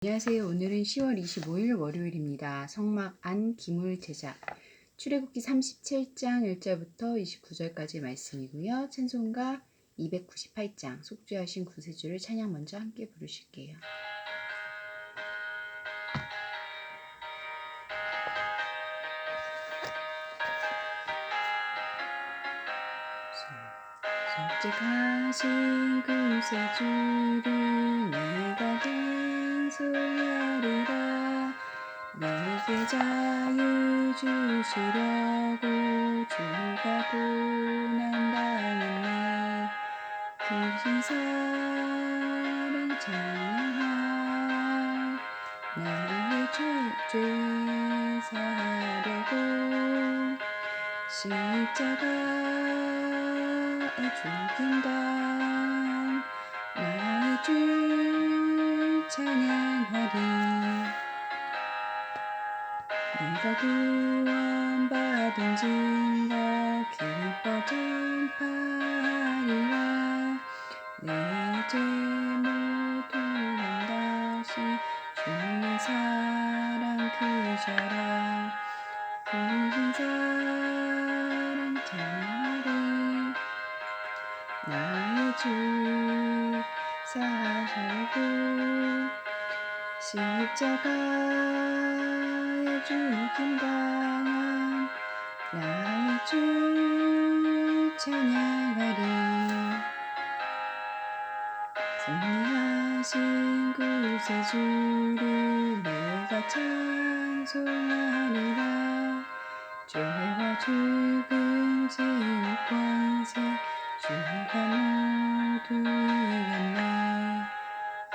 안녕하세요. 오늘은 10월 25일 월요일입니다. 성막 안 기물 제작 출애굽기 37장 1절부터 29절까지 말씀이고요. 찬송가 298장 속죄하신 구세주를 찬양 먼저 함께 부르실게요. 속죄하신 구세주를 내가 찬송하리라. 내게 자유 주시려고 주가 고난당했네. 크신 사랑 찬양하 나의 죄 사하려고 십자가에 죽인다. 나의 주 찬양하리. 내가 구원받은 증거 기뻐 전파하리라. 내 죄 모두 다시 주의 사랑 크셔라. 크신 사랑 찬양하리. 나의 주 사하시고 십자가에 죽임당한 나의 주 찬양하리. 승리하신 구세주를 내가 찬송하리라. 죄와 죽음 진의 권세 주가 모두 이겼네.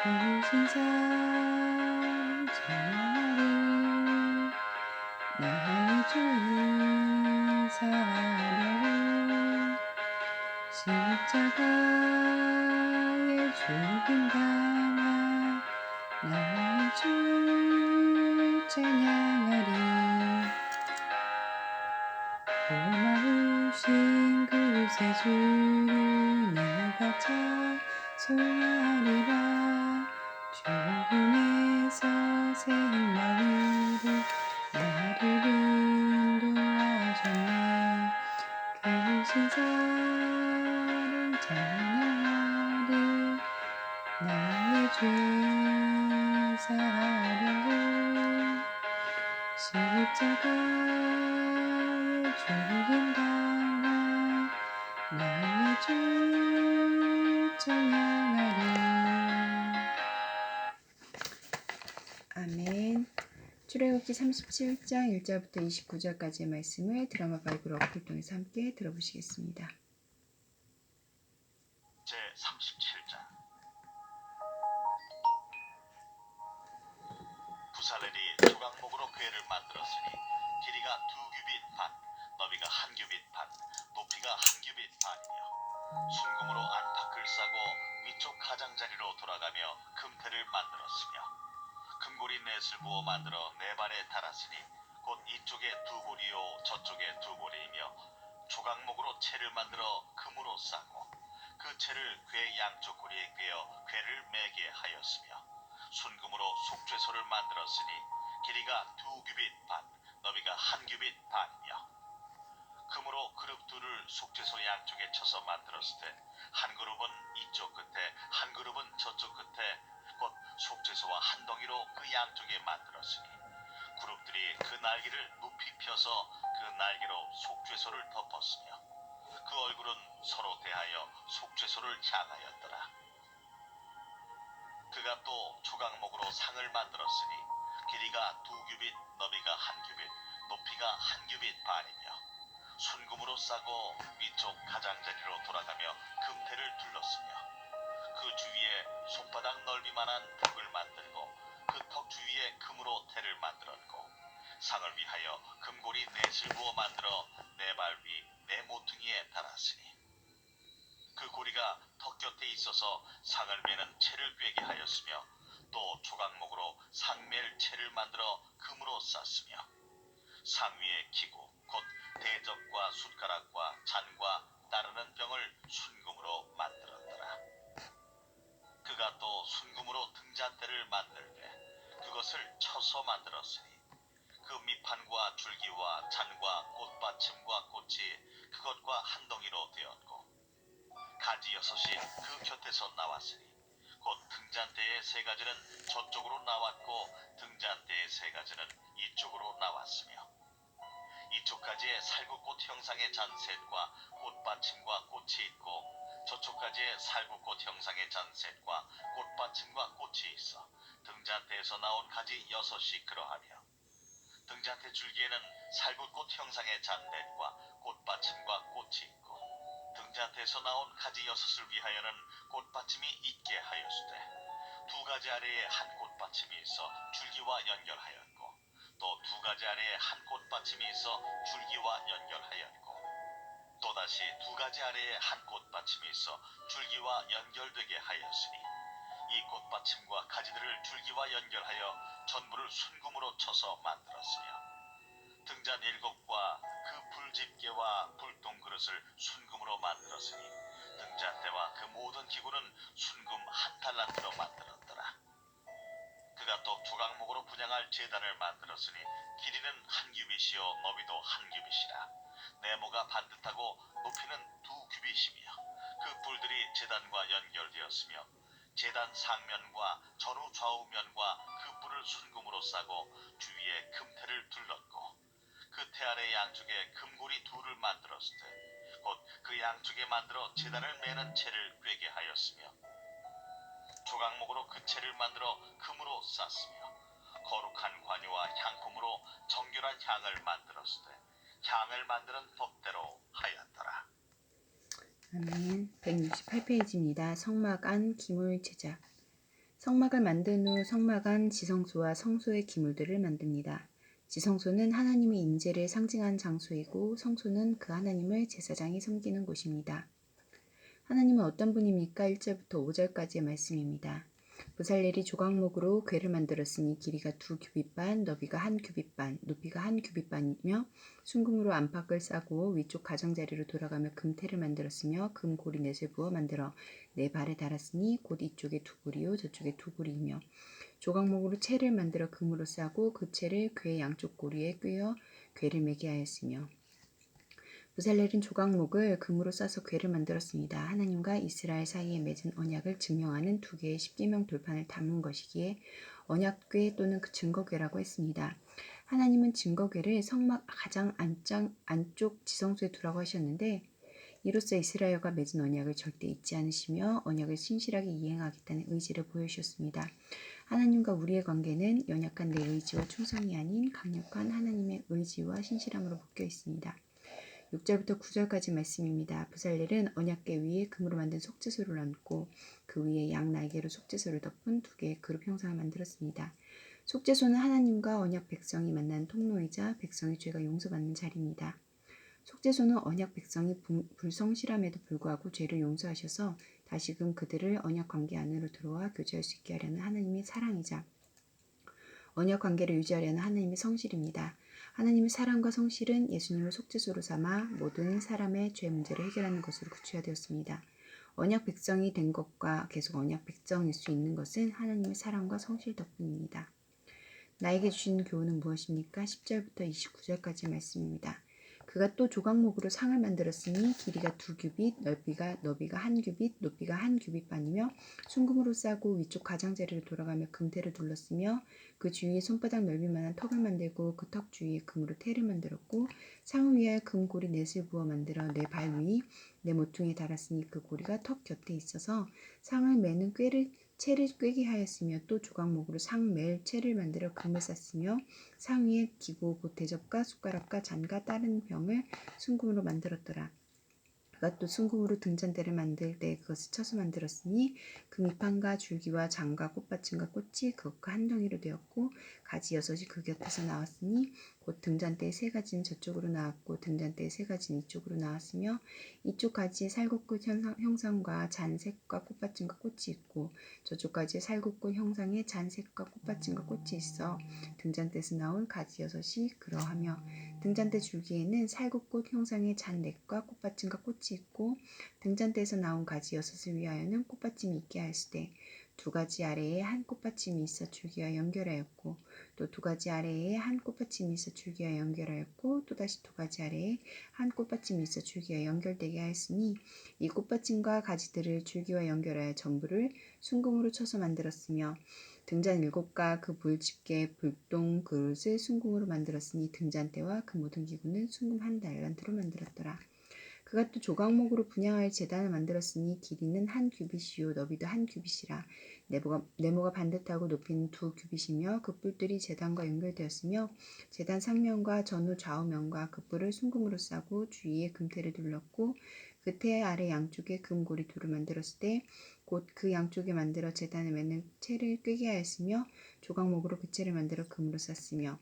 크신 사랑 찬양하리. 나의 주 사하려고 십자가에 죽임당한 나의 주 찬양하리. 고마우신 구세주를 내가 찬송하리라. 죽음에서 생명으로 나를 인도하셨네. 크신 사랑 찬양하리. 나의 죄 사하려고 십자가에 죽임당한 나의 주 찬양하리. 아멘. 출애굽기 37장 1절부터 29절까지의 말씀을 드라마 바이블 어플을 통해서 함께 들어보시겠습니다. 제37장 부살렐이 조각목으로 궤를 만들었으니 길이가 2규빗 반, 너비가 1규빗 반, 높이가 1규빗 반이며 순금으로 안팎을 싸고 위쪽 가장자리로 돌아가며 금태를 만들었으며 금고리 넷을 부어 만들어 네 발에 달았으니 곧 이쪽에 2고리요 저쪽에 2고리이며 조각목으로 채를 만들어 금으로 싸고 그 채를 궤 양쪽 고리에 꿰어 궤를 매게 하였으며 순금으로 속죄소를 만들었으니 길이가 2규빗 반, 너비가 1규빗 반이며 금으로 그룹 둘을 속죄소 양쪽에 쳐서 만들었을 때 한 그룹은 이쪽 끝에 한 그룹은 저쪽 끝에 곧 속죄소와 한 덩이로 그 양쪽에 만들었으니 그룹들이 그 날개를 높이 펴서 그 날개로 속죄소를 덮었으며 그 얼굴은 서로 대하여 속죄소를 향하였더라. 그가 또 조각목으로 상을 만들었으니 길이가 2규빗, 너비가 1규빗, 높이가 1규빗 반이며 순금으로 싸고 위쪽 가장자리로 돌아가며 금태를 둘렀으며 그 주위에 손바닥 넓이만한 턱을 만들고 그 턱 주위에 금으로 태를 만들었고 상을 위하여 금고리 넷을 부어 만들어 네 발 위 네 모퉁이에 달았으니 그 고리가 턱 곁에 있어서 상을 매는 채를 꿰게 하였으며 또 조각목으로 상맬 채를 만들어 금으로 쌌으며 상 위에 기구 곧 대접과 숟가락과 잔과 따르는 병을 순금으로 만들었더라. 그가 또 순금으로 등잔대를 만들되 쳐서 만들었으니 그 밑판과 줄기와 잔과 꽃받침과 꽃이 그것과 한 덩이로 되었고 가지 6이 그 곁에서 나왔으니 곧 등잔대의 3가지는 저쪽으로 나왔고 등잔대의 3가지는 이쪽으로 나왔으며 이쪽 가지에 살구꽃 형상의 잔셋과 꽃받침과 꽃이 있고 저쪽 가지에 살구꽃 형상의 잔셋과 꽃받침과 꽃이 있어 등잔대에서 나온 가지 6이 그러하며 등잔대 줄기에는 살구꽃 형상의 잔넷과 꽃받침과 꽃이 있고 등잔대에서 나온 가지 6을 위하여는 꽃받침이 있게 하였으되 2가지 아래에 한 꽃받침이 있어 줄기와 연결하였고 또 2가지 아래에 한 꽃받침이 있어 줄기와 연결하였고 또다시 2가지 아래에 한 꽃받침이 있어 줄기와 연결되게 하였으니 이 꽃받침과 가지들을 줄기와 연결하여 전부를 순금으로 쳐서 만들었으며 등잔 7과 그 불집게와 불똥그릇을 순금으로 만들었으니 등잔대와 그 모든 기구는 순금 1달란트로 만들었더라. 그가 또 조각목으로 분향할 제단을 만들었으니 길이는 1규빗이요 너비도 1규빗이라 네모가 반듯하고 높이는 2규빗이며 그 뿔들이 제단과 연결되었으며 제단 상면과 전후 좌우면과 그 뿔을 순금으로 싸고 주위에 금테를 둘렀고 그 테 아래 양쪽에 금고리 2를 만들었을 때 곧 그 양쪽에 만들어 제단을 매는 채를 꿰게 하였으며 조각목으로 그 채를 만들어 금으로 쌌으며 거룩한 관유와 향품으로 정결한 향을 만들었을 때 향을 만드는 법대로 하였더라. 아멘. 168페이지입니다. 성막 안 기물 제작. 성막을 만든 후 성막 안 지성소와 성소의 기물들을 만듭니다. 지성소는 하나님의 임재를 상징한 장소이고 성소는 그 하나님을 제사장이 섬기는 곳입니다. 하나님은 어떤 분입니까? 1절부터 5절까지의 말씀입니다. 부살렐이 조각목으로 궤를 만들었으니 길이가 2규빗 반, 너비가 1규빗 반, 높이가 1규빗 반이며 순금으로 안팎을 싸고 위쪽 가장자리로 돌아가며 금테를 만들었으며 금고리 넷을 부어 만들어 4발에 달았으니 곧 이쪽에 2고리요 저쪽에 2고리이며 조각목으로 채를 만들어 금으로 싸고 그 채를 궤 양쪽 고리에 꿰어 궤를 매게 하였으며 부살렐은 조각목을 금으로 싸서 궤를 만들었습니다. 하나님과 이스라엘 사이에 맺은 언약을 증명하는 2개의 십계명 돌판을 담은 것이기에 언약궤 또는 그 증거궤라고 했습니다. 하나님은 증거궤를 성막 가장 안쪽 지성소에 두라고 하셨는데 이로써 이스라엘과 맺은 언약을 절대 잊지 않으시며 언약을 신실하게 이행하겠다는 의지를 보여주셨습니다. 하나님과 우리의 관계는 연약한 내 의지와 충성이 아닌 강력한 하나님의 의지와 신실함으로 묶여 있습니다. 6절부터 9절까지 말씀입니다. 부살렐은 언약궤 위에 금으로 만든 속죄소를 얹고 그 위에 양 날개로 속죄소를 덮은 2개의 그룹 형상을 만들었습니다. 속죄소는 하나님과 언약 백성이 만나는 통로이자 백성의 죄가 용서받는 자리입니다. 속죄소는 언약 백성이 불성실함에도 불구하고 죄를 용서하셔서 다시금 그들을 언약 관계 안으로 들어와 교제할 수 있게 하려는 하나님의 사랑이자 언약 관계를 유지하려는 하나님의 성실입니다. 하나님의 사랑과 성실은 예수님을 속죄소로 삼아 모든 사람의 죄 문제를 해결하는 것으로 구체화되었습니다. 언약 백성이 된 것과 계속 언약 백성일 수 있는 것은 하나님의 사랑과 성실 덕분입니다. 나에게 주신 교훈은 무엇입니까? 10절부터 29절까지 말씀입니다. 그가 또 조각목으로 상을 만들었으니 길이가 2규빗, 너비가 1규빗, 높이가 1규빗 반이며 순금으로 싸고 위쪽 가장자리로 돌아가며 금테를 둘렀으며 그 주위에 손바닥 넓이만한 턱을 만들고 그 턱 주위에 금으로 테를 만들었고 상을 위하여 금고리 넷을 부어 만들어 4발 위, 4모퉁이에 달았으니 그 고리가 턱 곁에 있어서 상을 매는 채를 꿰게 하였으며 또 조각목으로 상 맬 채를 만들어 금을 쌌으며 상 위에 기구 곧 대접과 숟가락과 잔과 다른 병을 순금으로 만들었더라. 그가 또 순금으로 등잔대를 만들 때 그것을 쳐서 만들었으니 그 밑판과 줄기와 장과 꽃받침과 꽃이 그것과 한 덩이로 되었고 가지 6이 그 곁에서 나왔으니 곧 등잔대의 3가지는 저쪽으로 나왔고 등잔대의 3가지는 이쪽으로 나왔으며 이쪽 가지에 살구꽃 형상과 잔색과 꽃받침과 꽃이 있고 저쪽 가지에 살구꽃 형상의 잔색과 꽃받침과 꽃이 있어 등잔대에서 나온 가지 6이 그러하며 등잔대 줄기에는 살구꽃 형상의 잔넷과 꽃받침과 꽃이 있고 등잔대에서 나온 가지 6을 위하여는 꽃받침이 있게 하였으되 두 가지 아래에 한 꽃받침이 있어 줄기와 연결하였고 또 두 가지 아래에 한 꽃받침이 있어 줄기와 연결하였고 또다시 두 가지 아래에 한 꽃받침이 있어 줄기와 연결되게 하였으니 이 꽃받침과 가지들을 줄기와 연결하여 전부를 순금으로 쳐서 만들었으며 등잔 7과 그 불집게 불동 그릇을 순금으로 만들었으니 등잔대와 그 모든 기구는 순금 한 달란트로 만들었더라. 그가 또 조각목으로 분향할 제단을 만들었으니 길이는 한 규빗이요 너비도 한 규빗이라 네모가 반듯하고 높이는 2규빗이며 그 뿔들이 제단과 연결되었으며 제단 상면과 전후 좌우면과 그 뿔을 순금으로 싸고 주위에 금테를 둘렀고 그 테 아래 양쪽에 금고리 둘을 만들었을 때 곧 그 양쪽에 만들어 제단에 매는 채를 끄게 하였으며 조각목으로 그 채를 만들어 금으로 쌌으며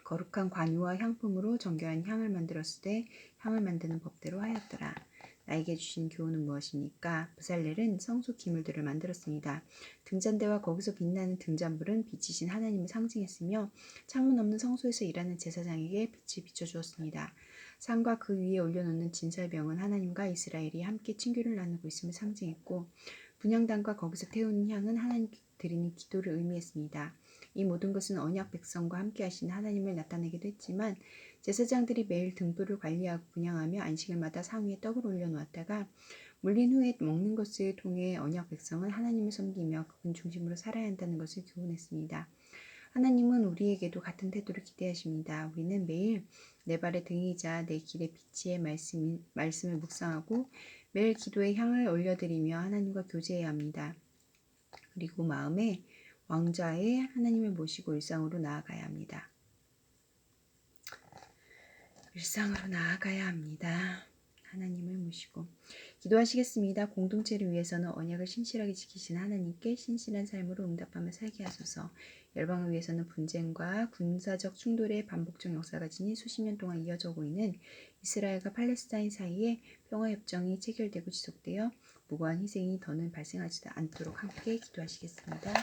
거룩한 관유와 향품으로 정결한 향을 만들었을 때 향을 만드는 법대로 하였더라. 나에게 주신 교훈은 무엇입니까? 부살렐은 성소 기물들을 만들었습니다. 등잔대와 거기서 빛나는 등잔불은 빛이신 하나님을 상징했으며 창문 없는 성소에서 일하는 제사장에게 빛을 비춰주었습니다. 상과 그 위에 올려놓는 진설병은 하나님과 이스라엘이 함께 친교를 나누고 있음을 상징했고 분향단과 거기서 태우는 향은 하나님께 드리는 기도를 의미했습니다. 이 모든 것은 언약 백성과 함께 하시는 하나님을 나타내기도 했지만 제사장들이 매일 등불을 관리하고 분향하며 안식일마다 상 위에 떡을 올려놓았다가 물린 후에 먹는 것을 통해 언약 백성은 하나님을 섬기며 그분 중심으로 살아야 한다는 것을 교훈했습니다. 하나님은 우리에게도 같은 태도를 기대하십니다. 우리는 매일 내 발의 등이자 내 길의 빛의 말씀을 묵상하고 매일 기도의 향을 올려드리며 하나님과 교제해야 합니다. 그리고 마음에 왕좌에 하나님을 모시고 일상으로 나아가야 합니다. 일상으로 나아가야 합니다. 하나님을 모시고 기도하시겠습니다. 공동체를 위해서는 언약을 신실하게 지키시는 하나님께 신실한 삶으로 응답하며 살게 하소서. 열방을 위해서는 분쟁과 군사적 충돌의 반복적 역사가 지닌 수십 년 동안 이어져 오고 있는 이스라엘과 팔레스타인 사이에 평화협정이 체결되고 지속되어 무고한 희생이 더는 발생하지 않도록 함께 기도하시겠습니다.